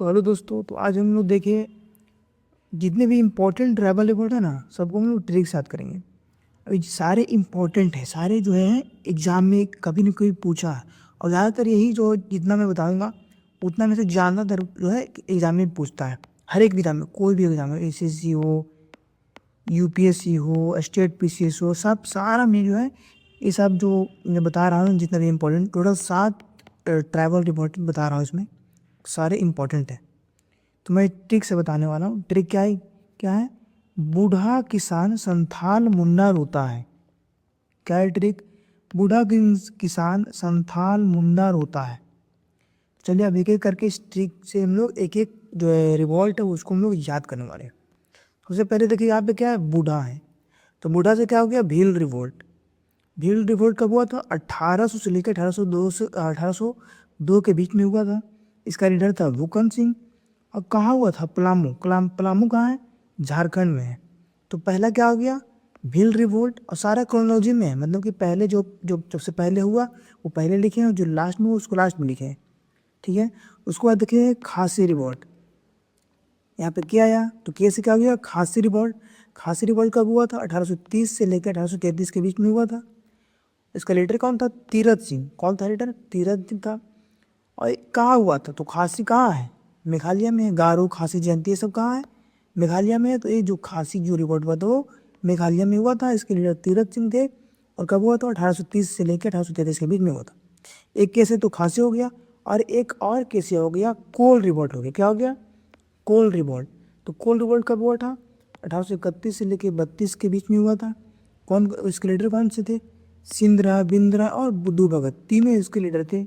तो हेलो दोस्तों, तो आज हम लोग देखें जितने भी इम्पोर्टेंट ट्रैवल रिपोर्ट है ना, सबको हम लोग ट्रिक से याद करेंगे। अभी सारे इम्पोर्टेंट है, सारे जो है एग्जाम में कभी न कभी पूछा है। और ज़्यादातर यही जो जितना मैं बताऊंगा उतना में से ज़्यादातर जो है एग्जाम में पूछता है। हर एक एग्जाम में, कोई भी एग्जाम हो, एसएससी हो, यूपीएससी हो, स्टेट पीसीएस हो, सब सारा में जो है ये सब जो मैं बता रहा हूँ जितना भी इम्पोर्टेंट, टोटल 7 ट्रैवल रिपोर्ट बता रहा हूँ, इसमें सारे इम्पोर्टेंट है। तो मैं ट्रिक से बताने वाला हूँ। ट्रिक क्या है? बूढ़ा किसान संथाल मुन्ना रोता है। क्या है ट्रिक? बूढ़ा किसान संथाल मुन्ना रोता है। चलिए अब एक एक करके इस ट्रिक से हम लोग एक एक जो है रिवॉल्ट है उसको हम लोग याद करने वाले हैं। सबसे पहले देखिए यहाँ पे क्या है, बूढ़ा है। तो बूढ़ा से क्या हो गया, भील रिवोल्ट। भील रिवोल्ट कब हुआ था? 1800 से लेकर 1802 के बीच में हुआ था। इसका लीडर था भूकन सिंह। और कहाँ हुआ था? पलामू कहाँ है? झारखंड में है। तो पहला क्या हो गया, भील रिवोल्ट। और सारा क्रोनोलॉजी में है, मतलब कि पहले जो जो सबसे पहले हुआ वो पहले लिखे हैं, और जो लास्ट में हुआ उसको लास्ट में लिखे हैं। ठीक है। उसके बाद देखिए खासी रिवोल्ट। यहाँ पे क्या आया? तो के से क्या हो गया, खासी रिवोल्ट। खासी रिवोल्ट कब हुआ था? 1830 से लेकर 1833 के बीच में हुआ था। इसका लीडर कौन था? तीरथ सिंह। कौन था लीडर? तीरथ सिंह था। और कहाँ हुआ था? तो खासी कहाँ है? मेघालय में है। गारो, खासी, जयंती ये सब कहाँ है? मेघालय में है। तो ये जो खासी जो रिवोल्ट हुआ था वो मेघालय में हुआ था। इसके लीडर तीरथ सिंह थे। और कब हुआ था? 1830 से लेकर 1833 के बीच में हुआ था। एक केस है तो खासी हो गया, और एक और केस हो गया कोल रिवोल्ट हो गया। क्या हो गया? कोल रिवोल्ट। तो कोल रिवोल्ट कब हुआ था? 1831 से लेकर 32 के बीच में हुआ था। कौन इसके लीडर कौन से थे? सिंधरा, बिंद्रा और बुद्धू भगत, तीनों इसके लीडर थे।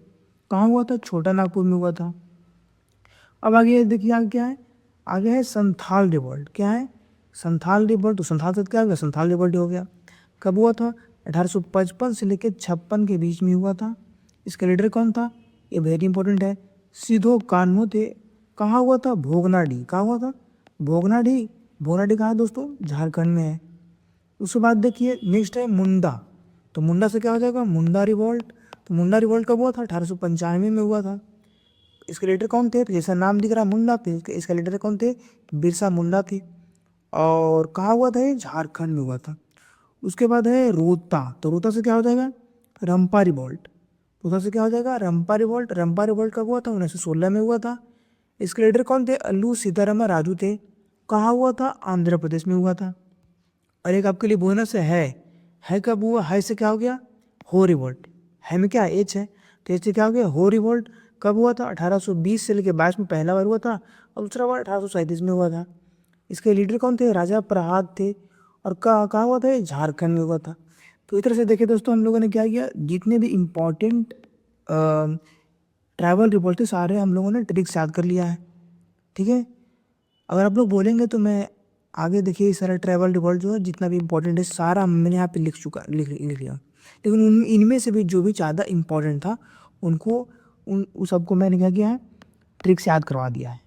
कहाँ हुआ था? छोटा नागपुर में हुआ था। अब आगे देखिए आगे क्या है, आगे है संथाल रिवोल्ट। क्या है? संथाल रिवोल्ट। तो संथाल से क्या हो गया? संथाल रिवोल्ट हो गया। कब हुआ था? 1855 से लेकर 56 के बीच में हुआ था। इसका लीडर कौन था? ये वेरी इंपॉर्टेंट है, सिधो कान्हो थे। कहाँ हुआ था? भोगनाडी। कहाँ हुआ था? भोगनाडी। भोगनाडी कहाँ है दोस्तों? झारखंड में है। उसके बाद देखिए नेक्स्ट है मुंडा। तो मुंडा से क्या हो जाएगा? मुंडा रिवोल्ट। तो मुंडा रिवोल्ट कब हुआ था? 1895 में हुआ था। इसके लीडर कौन थे? तो जैसा नाम दिख रहा मुंडा थे, इसका लीडर कौन थे? बिरसा मुंडा थे। और कहाँ हुआ था? ये झारखंड में हुआ था। उसके बाद है रोता। तो रोता से क्या हो जाएगा? रंपा रिवोल्ट। रोता से क्या हो जाएगा? रंपा रिवोल्ट। रंपा रिवोल्ट कब हुआ था? 1916 में हुआ था। इसके लीडर कौन थे? अल्लू सीतारामा राजू थे। कहाँ हुआ था? आंध्र प्रदेश में हुआ था। और एक आपके लिए बोनस है कब हुआ? है से क्या हो गया? हो रिवोल्ट। है में क्या? एच है। तो एच से क्या हो गया? हो रिवोल्ट। कब हुआ था? 1820 से लेकर 22 में पहला बार हुआ था, और दूसरा बार 1837 में हुआ था। इसके लीडर कौन थे? राजा प्रहाद थे। और कहाँ हुआ था? ये झारखंड में हुआ था। तो इस तरह से देखिए दोस्तों, हम लोगों ने क्या किया, जितने भी इम्पोर्टेंट ट्रैवल रिपोर्ट थे सारे हम लोगों ने ट्रिक्स याद कर लिया है। ठीक है। अगर आप लोग बोलेंगे तो मैं आगे देखिए ये सारा ट्रैवल रिवॉल्ट जो है जितना भी इम्पोर्टेंट है सारा मैंने यहाँ पे लिख लिया। लेकिन इनमें से भी जो भी ज़्यादा इम्पोर्टेंट था उनको उन सबको मैंने क्या किया है, ट्रिक्स याद करवा दिया है।